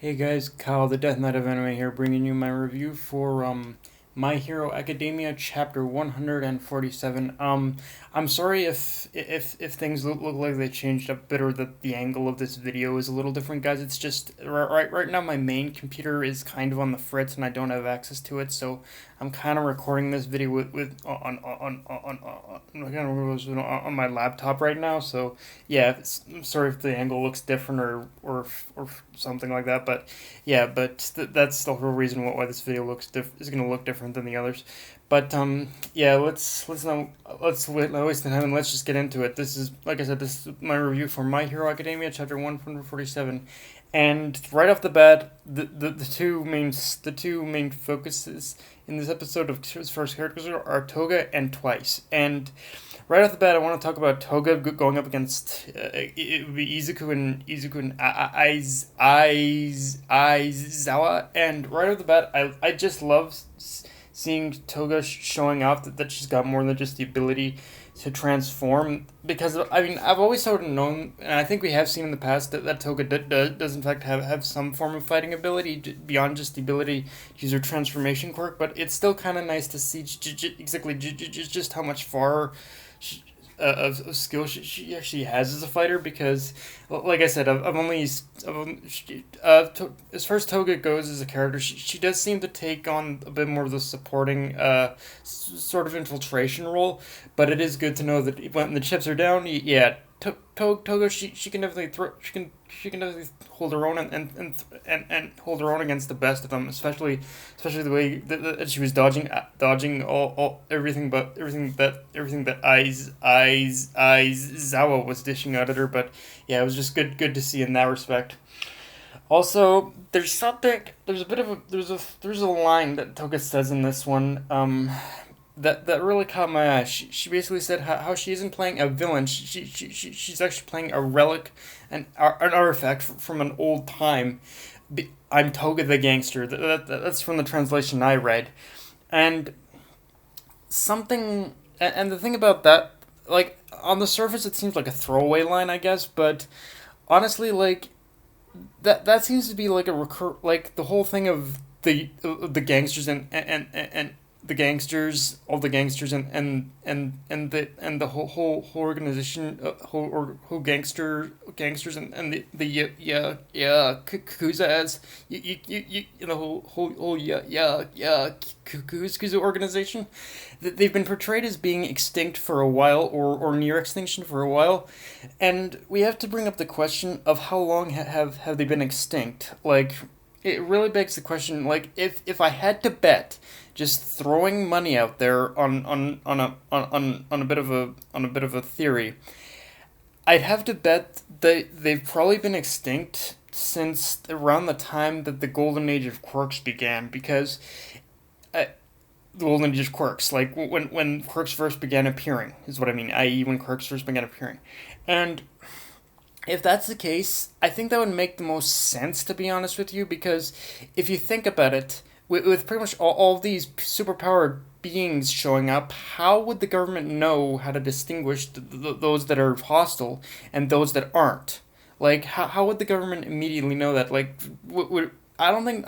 Hey guys, Kyle the Death Knight of Anime here, bringing you my review for My Hero Academia Chapter 147. I'm sorry if things look like they changed a bit or that the angle of this video is a little different, guys. It's just right now my main computer is kind of on the fritz and I don't have access to it, so I'm kind of recording this video with on my laptop right now. So yeah, I'm sorry if the angle looks different or something like that, but yeah, but that's the whole reason why this video is gonna look different than the others. But yeah, let's not waste the time and let's just get into it. This is, like I said, this is my review for My Hero Academia Chapter 147, and right off the bat, the two main focuses in this episode of his first characters are Toga and Twice, and right off the bat, I want to talk about Toga going up against it would be Izuku and Aizawa. And right off the bat, I just love seeing Toga showing off that she's got more than just the ability to transform. Because I mean, I've always sort of known, and I think we have seen in the past that Toga does in fact have some form of fighting ability beyond just the ability to use her transformation quirk. But it's still kind of nice to see exactly just how much far of skill she actually has as a fighter, because like I said, as far as Toga goes as a character, she does seem to take on a bit more of the supporting sort of infiltration role, but it is good to know that when the chips are down, yeah, Toga, she can definitely she can definitely hold her own and hold her own against the best of them, especially the way that she was dodging all everything that Aizawa was dishing out at her. But yeah, it was just good to see in that respect. Also, there's a line that Toga says in this one that really caught my eye. She basically said how she isn't playing a villain. She's actually playing a relic, an artifact from an old time. I'm Toga the gangster. That's from the translation I read, and and the thing about that, like, on the surface it seems like a throwaway line, I guess, but honestly, like, that seems to be like like the whole thing of the gangsters and the gangsters, all the gangsters and the whole organization, whole gangsters and the yakuza, as the whole yakuza organization. They've been portrayed as being extinct for a while, or near extinction for a while, and we have to bring up the question of how long have they been extinct. Like, it really begs the question, like, if I had to bet, just throwing money out there on a bit of a theory, I'd have to bet they've probably been extinct since around the time that the golden age of quirks began, because uh, the golden age of quirks, like when quirks first began appearing, is what I mean, i.e. when quirks first began appearing. And if that's the case, I think that would make the most sense, to be honest with you, because if you think about it, with pretty much all these superpowered beings showing up, how would the government know how to distinguish those that are hostile and those that aren't? Like, how would the government immediately know that? Like, I don't think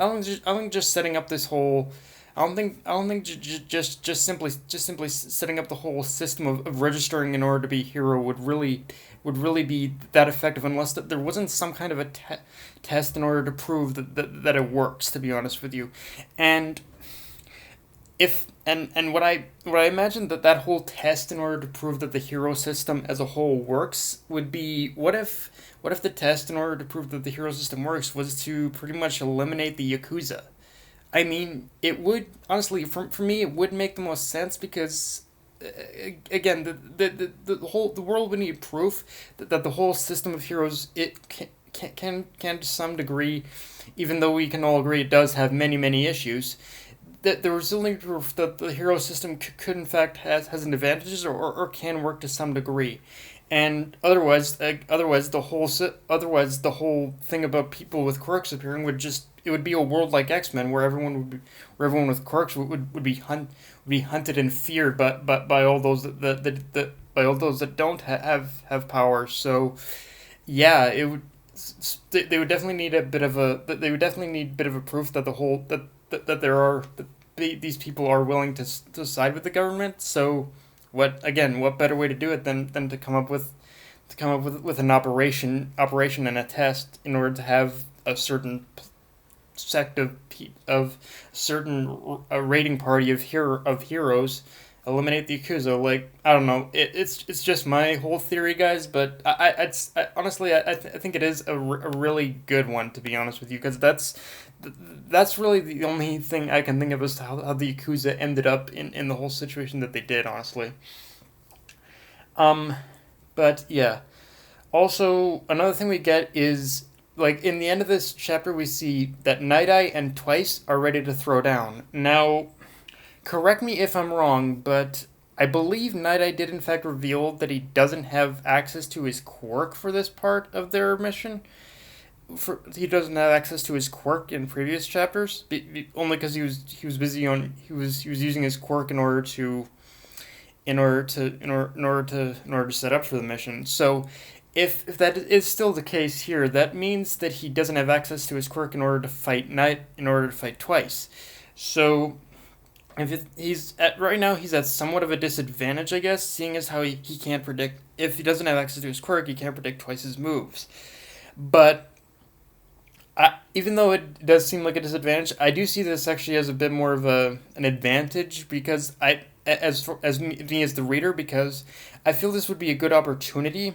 just setting up this whole. I don't think just simply setting up the whole system of registering in order to be a hero would really be that effective, unless there wasn't some kind of a test in order to prove that it works, to be honest with you. And if and what I imagine that whole test in order to prove that the hero system as a whole works would be, what if the test in order to prove that the hero system works was to pretty much eliminate the yakuza? I mean, it would, honestly, for me, it would make the most sense, because again, the world would need proof that the whole system of heroes, it can to some degree, even though we can all agree it does have many issues, that there was only proof that the hero system could in fact has an advantages, or can work to some degree. And otherwise the whole thing about people with quirks appearing it would be a world like X-Men, where everyone with quirks would be hunted and feared, but by all those by all those that don't have powers. So yeah, it would they would definitely need a bit of a they would definitely need a bit of a proof that the whole that there are that these people are willing to side with the government. So what better way to do it than to come up with with an operation and a test in order to have a certain sect of certain raiding party of heroes eliminate the yakuza. Like, I don't know, it's just my whole theory, guys, but honestly I think it is a really good one, to be honest with you, because that's really the only thing I can think of as to how the yakuza ended up in the whole situation that they did, honestly. um but yeah, also, another thing we get is, like, in the end of this chapter, we see that Night Eye and Twice are ready to throw down. Now, correct me if I'm wrong, but I believe Night Eye did in fact reveal that he doesn't have access to his quirk for this part of their mission. He doesn't have access to his quirk in previous chapters, only because he was busy on he was using his quirk in order to set up for the mission. So if that is still the case here, that means that he doesn't have access to his quirk in order to fight Twice. So he's at right now he's at somewhat of a disadvantage, I guess, seeing as how he can't predict, if he doesn't have access to his quirk, he can't predict Twice's moves. But even though it does seem like a disadvantage, I do see this actually as a bit more of an advantage, because me as the reader, because I feel this would be a good opportunity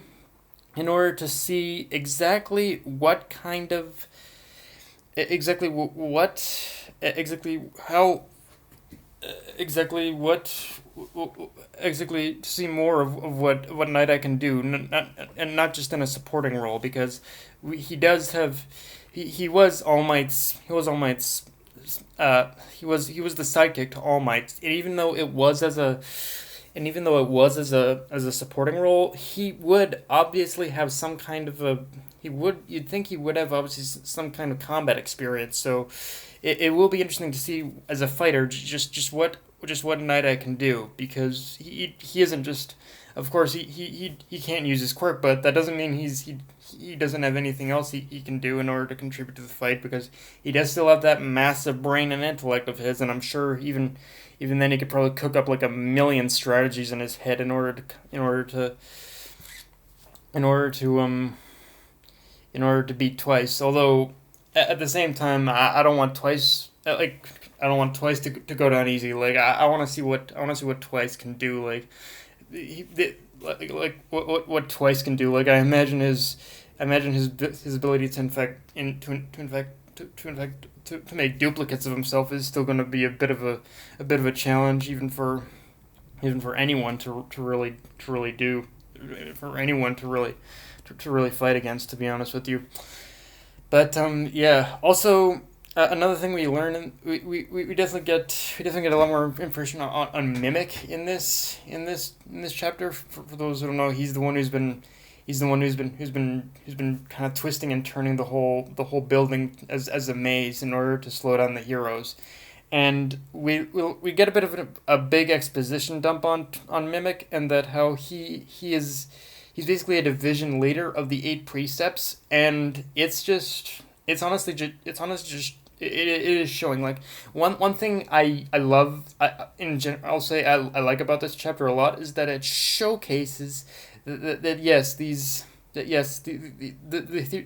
in order to see exactly what kind of exactly what exactly how exactly what exactly to see more of what Night Eye can do, and not just in a supporting role, because he does have he was All Might's he was the sidekick to All Might, and even though it was as a supporting role, he would obviously have some kind of a you'd think he would have obviously some kind of combat experience. So it will be interesting to see as a fighter just what Night Eye can do, because he isn't just, of course he can't use his quirk, but that doesn't mean he doesn't have anything else he can do in order to contribute to the fight, because he does still have that massive brain and intellect of his, and I'm sure even then he could probably cook up like a million strategies in his head in order to beat Twice. Although at the same time, I don't want Twice I don't want Twice to go down easy. Like, I want to see what Twice can do. Like, what Twice can do. Like, I imagine his ability to make duplicates of himself is still going to be a bit of a challenge, even for anyone to really do, for anyone to really fight against, to be honest with you. But yeah. Also, another thing we learn, we definitely get a lot more information on Mimic in this chapter. For those who don't know, he's the one who's been kind of twisting and turning the whole building as a maze in order to slow down the heroes. And we get a bit of a big exposition dump on Mimic, and that how he's basically a division leader of the 8 precepts, and it's honestly just it is showing, like, one thing I love, I'll say I like about this chapter a lot, is that it showcases that yes, the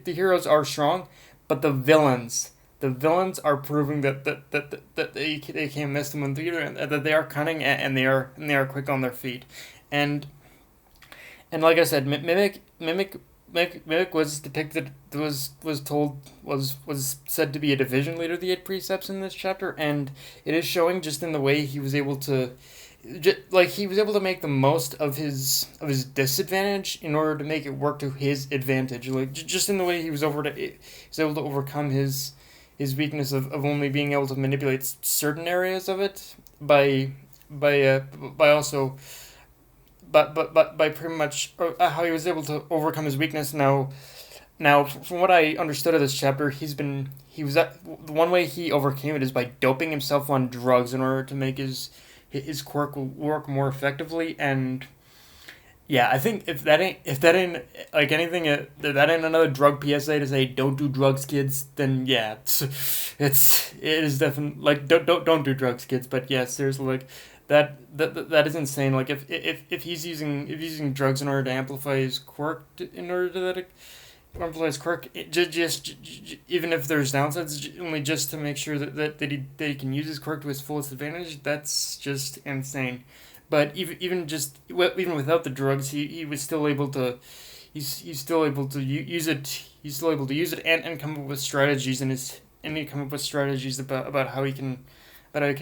heroes are strong, but the villains are proving that they can't miss them in theater, and that they are cunning, and they are quick on their feet. And like I said, Mimic was depicted, was said to be a division leader of the 8 precepts in this chapter, and it is showing just in the way he was able to, he was able to make the most of his disadvantage in order to make it work to his advantage. Like, just in the way he was able to overcome his weakness of only being able to manipulate certain areas of it by also but by pretty much how he was able to overcome his weakness. Now, from what I understood of this chapter, the one way he overcame it is by doping himself on drugs in order to make his quirk work more effectively, Yeah, I think if that ain't like anything, that ain't another drug PSA to say don't do drugs, kids. Then yeah, it is definitely like don't do drugs, kids. But yeah, seriously, like that is insane. Like if he's using drugs in order to amplify his quirk, in order to that amplify his quirk, even if there's downsides, only just to make sure that he can use his quirk to his fullest advantage. That's just insane. But even without the drugs, he was still able to he's still able to use it. He's still able to use it and come up with strategies and he come up with strategies about how he can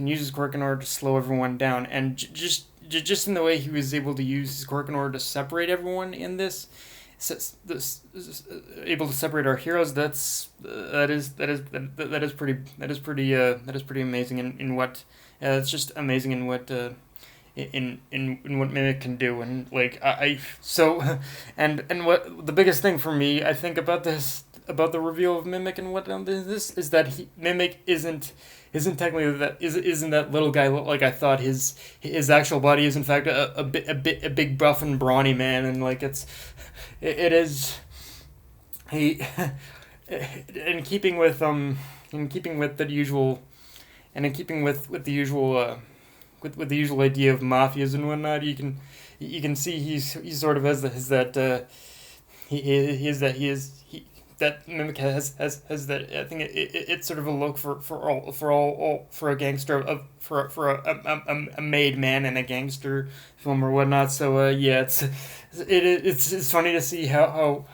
use his quirk in order to slow everyone down. And just in the way he was able to use his quirk in order to separate everyone in this able to separate our heroes. That is pretty amazing in what it's just amazing in what in what Mimic can do. And like I so and what the biggest thing for me, I think, about this, about the reveal of Mimic and what this is that Mimic isn't technically isn't that little guy like I thought. His actual body is in fact a big buff and brawny man. And like it is he in keeping with the usual, and in keeping with the usual with the usual idea of mafias and whatnot. You can see he sort of has that he is that he is he that Mimic has that. I think it's sort of a look for a gangster of for a made man in a gangster film or whatnot. So yeah, it's funny to see how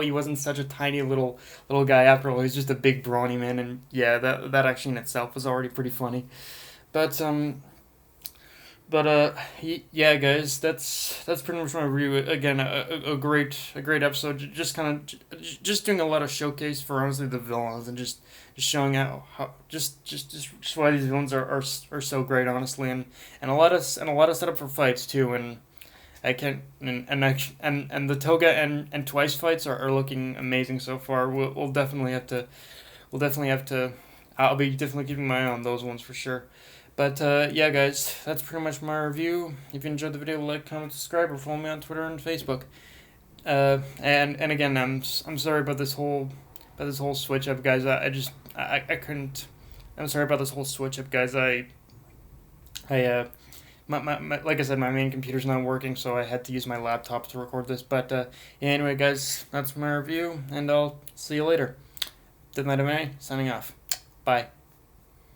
he wasn't such a tiny little guy after all. He's just a big brawny man. And yeah, that actually in itself was already pretty funny. But yeah, guys, that's pretty much my review. Again, a great episode. Just kind of just doing a lot of showcase for honestly the villains, and just showing how just why these villains are so great, honestly. And a lot of setup for fights too. And I can't and the Toga and Twice fights are looking amazing so far. We'll definitely have to. I'll be definitely keeping my eye on those ones for sure. But yeah, guys, that's pretty much my review. If you enjoyed the video, like, comment, subscribe, or follow me on Twitter and Facebook. And again, I'm sorry about this whole switch up, guys. I couldn't. I'm sorry about this whole switch up, guys. My like I said, my main computer's not working, so I had to use my laptop to record this. But yeah, anyway, guys, that's my review, and I'll see you later. Dead Night of May, signing off. Bye.